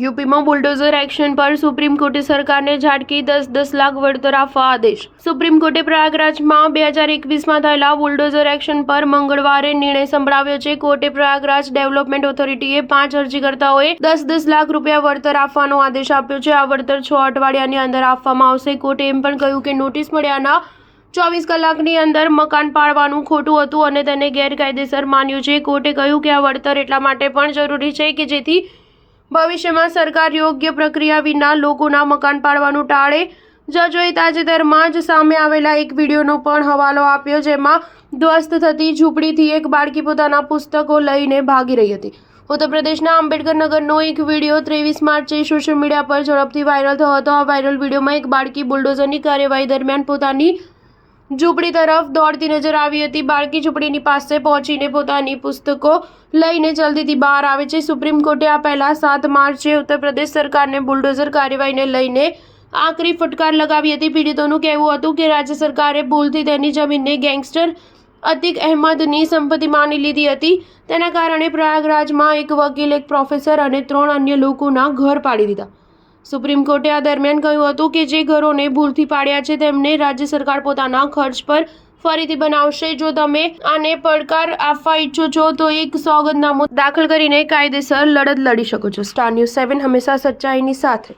यूपीમાં bulldozer action પર supreme કોર્ટે સરકારને ઝાટકી 10-10 લાખ વળતર આપવા આદેશ। સુપ્રીમ કોર્ટે પ્રયાગરાજમાં 2021માં થયેલા બુલડોઝર એક્શન પર મંગળવારે નિર્ણય સંભળાવ્યો છે। કોર્ટે પ્રયાગરાજ ડેવલપમેન્ટ ઓથોરિટીએ 5 અરજીકર્તાઓએ 10-10 લાખ રૂપિયા વળતર આપવાનો આદેશ આપ્યો છે। આ વળતર 6 અઠવાડિયાની અંદર આપવામાં આવશે। કોર્ટે એમ પણ કહ્યું કે નોટિસ મળ્યાના 24 કલાકની અંદર મકાન પાડવાનું ખોટું હતું અને તેને ગેરકાયદેસર માન્યું છે। કોર્ટે કહ્યું કે આ વળતર એટલા માટે પણ જરૂરી છે કે જેથી ભવિષ્યમાં સરકાર યોગ્ય પ્રક્રિયા વિના લોકોના મકાન પાડવાનું ટાળે। જજોએ તાજેતરમાં જ સામે આવેલા એક વિડીયોનો પણ હવાલો આપ્યો જેમાં ધ્વસ્ત થતી ઝૂંપડીથી એક બાળકી પોતાના પુસ્તકો લઈને ભાગી રહી હતી। ઉત્તર પ્રદેશના આંબેડકર નગરનો એક વિડીયો 23 માર્ચે સોશિયલ મીડિયા પર ઝડપથી વાયરલ થયો હતો। આ વાયરલ વિડીયોમાં એક બાળકી બુલડોઝરની કાર્યવાહી દરમિયાન પોતાની ઝૂંપડી તરફ દોડતી નજર આવી હતી। બાળકી ઝૂંપડીની પાસે પહોંચીને પોતાની પુસ્તકો લઈને જલ્દીથી બહાર આવે છે। સુપ્રીમ કોર્ટે આ પહેલા 7 માર્ચે ઉત્તર પ્રદેશ સરકારને બુલડોઝર કાર્યવાહીને લઈને આકરી ફટકાર લગાવી હતી। પીડિતોનું કહેવું હતું કે રાજ્ય સરકારે ભૂલથી તેની જમીનને ગેંગસ્ટર અતિક અહેમદની સંપત્તિ માની લીધી હતી। તેના કારણે પ્રયાગરાજમાં એક વકીલ, એક પ્રોફેસર અને 3 અન્ય લોકોના ઘર પાડી દીધા। સુપ્રીમ કોર્ટે આ દરમિયાન કહ્યું હતું કે જે ઘરોને ભૂલથી પાડ્યા છે તેમને રાજ્ય સરકાર પોતાના ખર્ચ પર ફરીથી બનાવશે। જો તમે આને પડકાર આપવા ઈચ્છો છો તો એક સોગંદનામું દાખલ કરીને કાયદેસર લડત લડી શકો છો। સ્ટાર ન્યૂઝ 7 હંમેશા સચ્ચાઈની સાથે।